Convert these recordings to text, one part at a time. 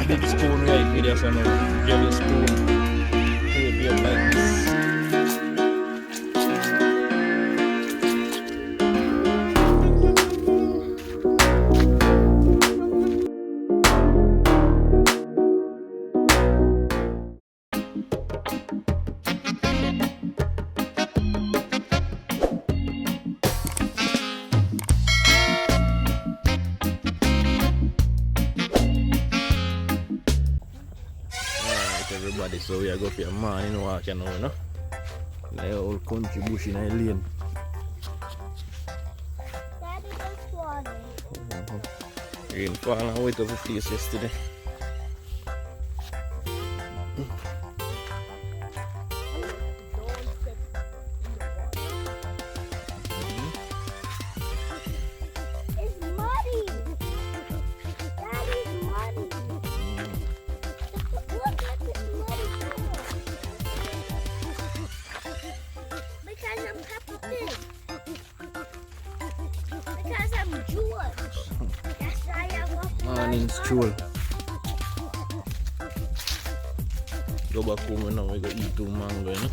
big spoon right with us and a jelly spoon. Hold it like this. Everybody, so we are going for a morning walk, you know, no? The old country bush in a lane. Daddy just water. Rain fall and wait over place yesterday. It's muddy. Daddy's muddy. Look at this muddy floor. Because I'm Peppa Pig. Because I'm George. That's why I walk in my Morning's troll. Go back home now, we go eat 2 mango, you know?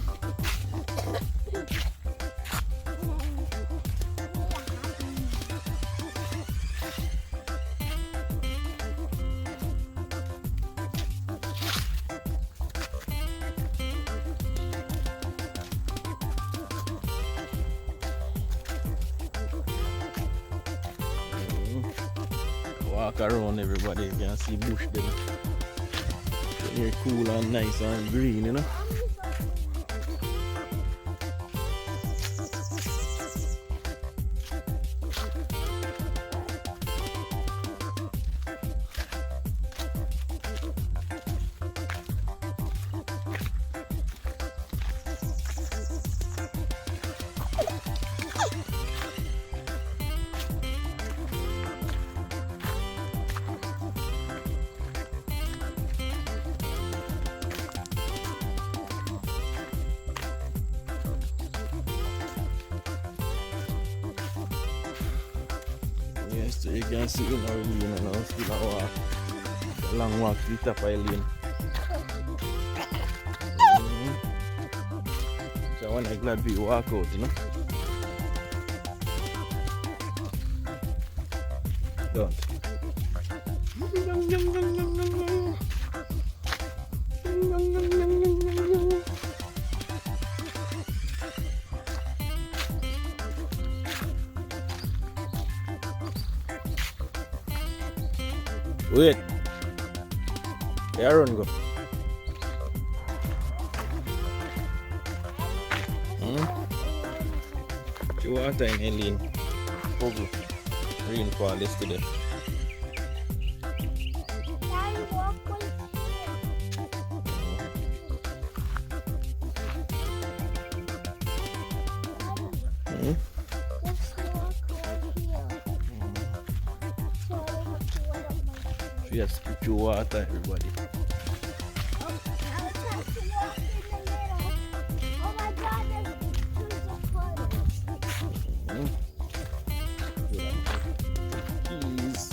Walk around everybody, you can see bush them. Very cool and nice and green, you know. Yes, so you can see in our lane and now still a walk. A long walk to the top of the lane. So when I'm glad we walk out, you know. Don't. Wait. Aaron go. The water in Helene. Bubble. Rainfall yesterday. Daddy, walk with Hmm? Just walk right here. So I don't have to wet up my shoes. We have to skip through water, everybody. I was trying to walk in the middle. Oh my God, there's trees of puddles. Keys.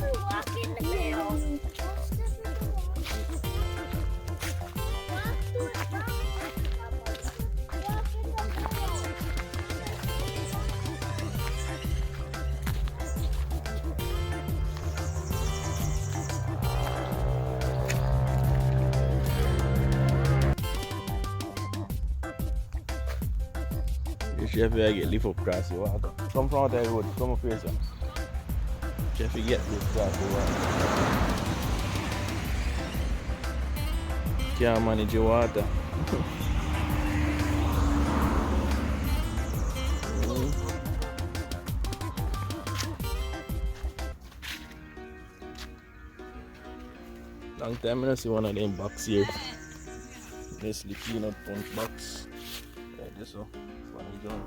We walk in the middle. Don't step in the water. Walk through it. Walk in the middle. You chef here get lift up across the water. Come from out the road, come up here, sir. Chef you get lift across the water. Can't manage your water. Long time I don't see one of them box here. Nestle peanut punch box. Like this one. Funny John.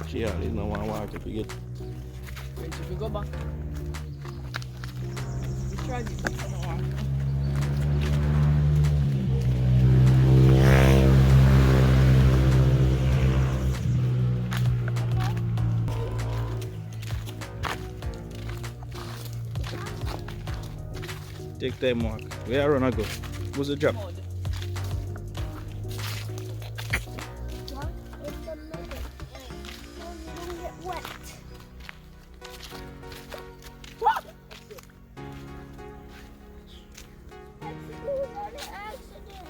Cheers, no one walk if you get. Wait, if you go back. We tried it, but I don't want to. Take time walk. Where I run I go? What's the job? Mud. Walk in the middle. So you don't get wet. What? Excuse on the accident.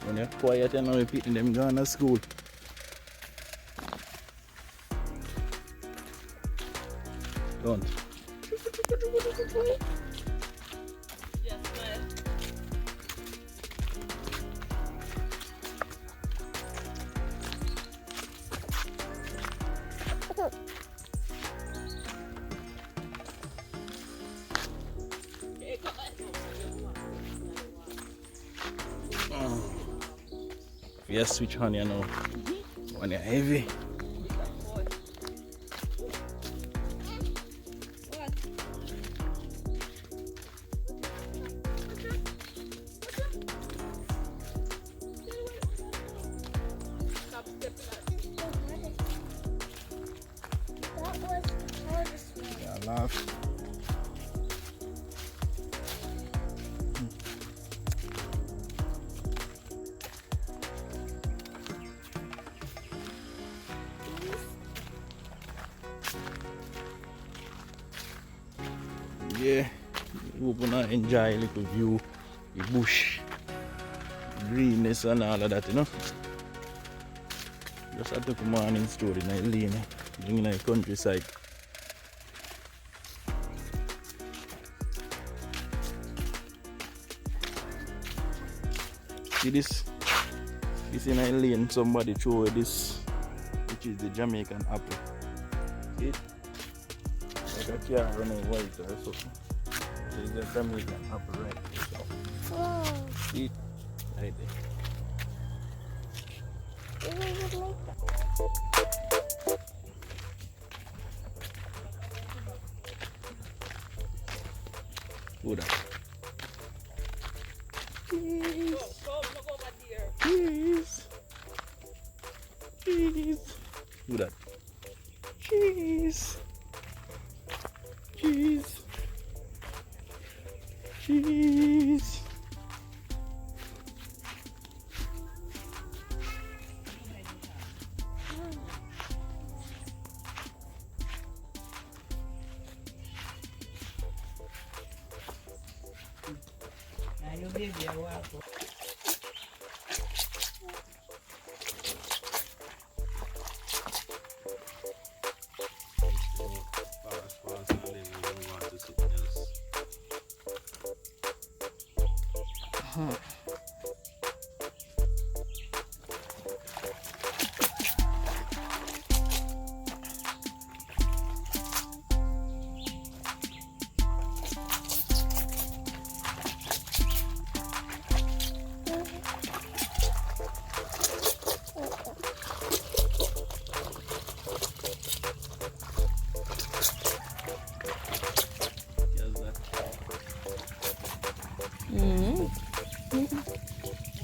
When you're quiet and now you're picking them going to school. Don't. Yes, man. Yes, switch on you now. When you're heavy. Stop stepping out. That was the hardest one. Yeah, laugh. Yeah, you gonna enjoy a little view, the bush, greenness and all of that, you know. Just I took a morning story in a lane, in the countryside. See this? This in a lane, somebody throw this, which is the Jamaican apple. See it? Like a car running white or something. This is the Jamaican apple right there. So, Oh, see it? Right there. you would make that. Who that? Go, look over there. Cheese. Cheese. Who that? Cheese. Cheese. Cheese.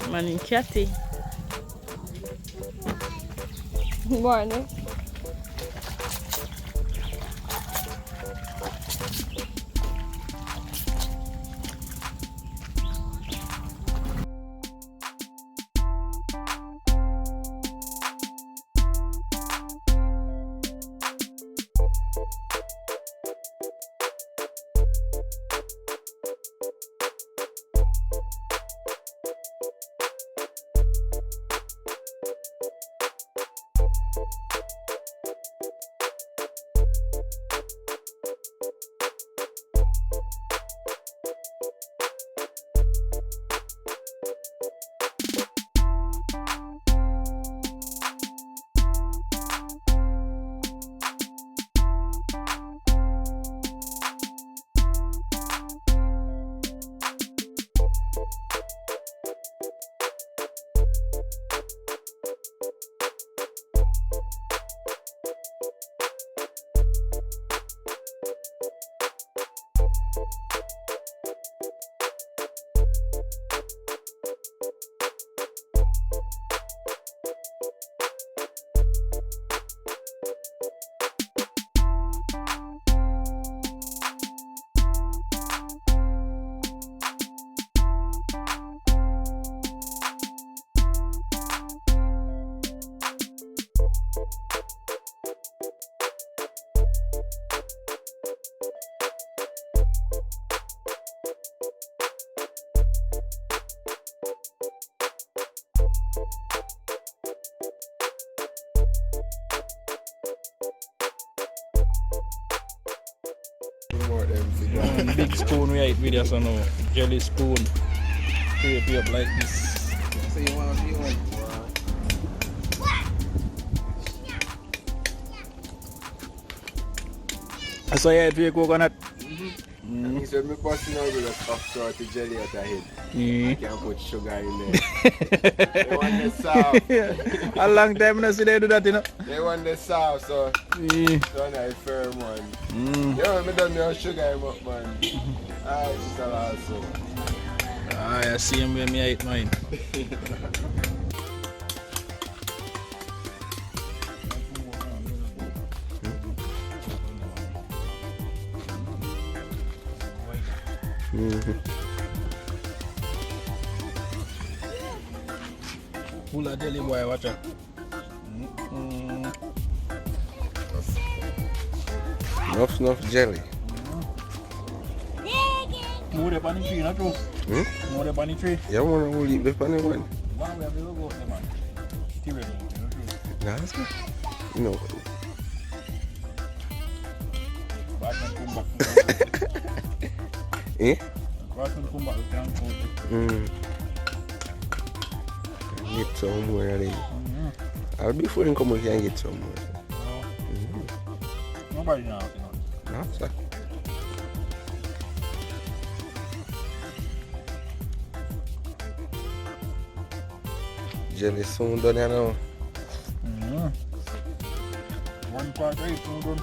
Morning, Cathy. Morning. support them. Big spoon we eat with us now. Jelly spoon. Tape up like this. So you want to one? So you eat with coconut? He said me busting out with a soft sort of jelly at the head. You can put sugar in there. They want the soft. A long time I see they do that, you know. They want the soft, so don't have firm one. Yeah, me done no sugar him up, man. It's a lot so. I see him when me eat mine. Full of jelly boy, watch out. Enough jelly. More the bunny tree, not true? More the bunny tree. You want to leave the funny one? Why we have to go there, man? Tyranny, not true. That's good. No. Batman come back. Eh? Batman come back, we can't go there. Get some more of it. I'll be full and come here and get some more. Nobody knows, you know. No, sir. Jelly soon done, you know. 1 part 8 soon done.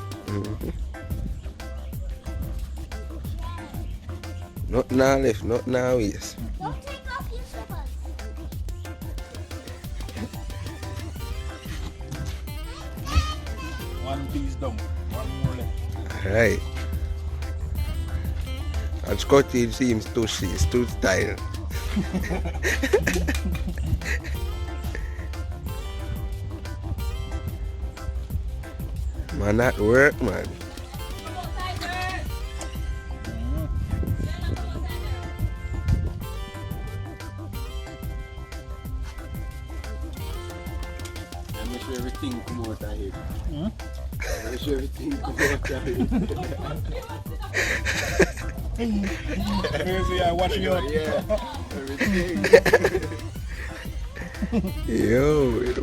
Not now left, not now yes. Don't take off your slippers. One piece down, one more left. Alright. And Scotty seems too style. Man, that work, man. Make sure everything come out of here. Make sure everything come out of here. Crazy, I watch you up. Yeah, everything. Yo,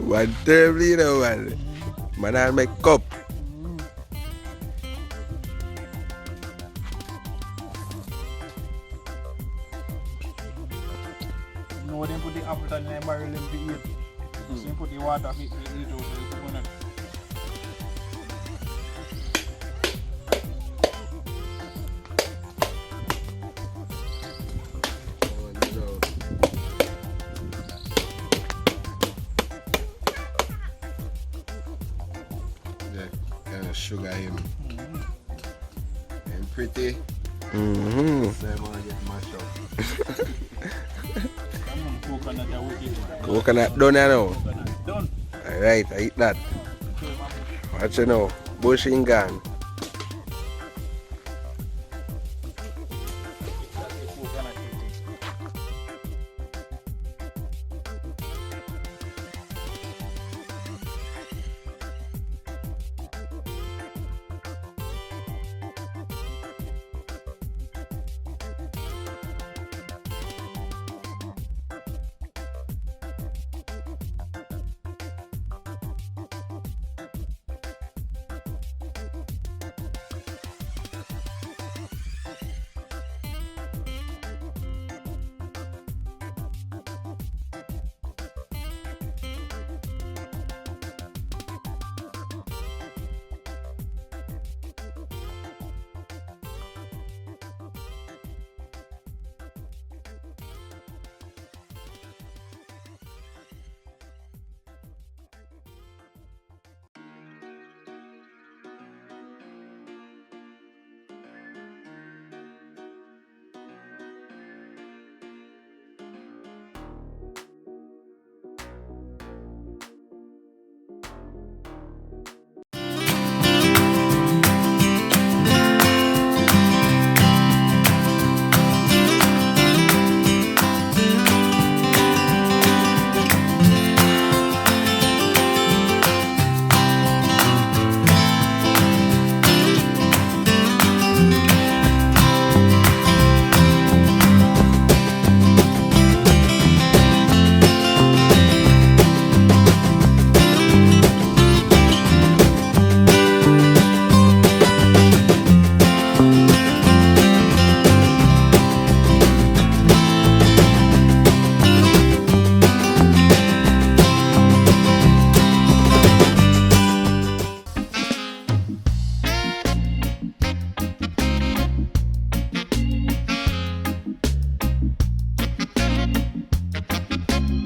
one terribly, you know, man. Man, I'll make cup. No, they put the apple and then barrel them to eat. They put the water to eat out the coconut. Kind of sugar him. And pretty. So I want to get mashed up. Coconut are wicked, man. Coconut done now. Coconut done. Alright, I eat that. Watch you now. Bushing gone.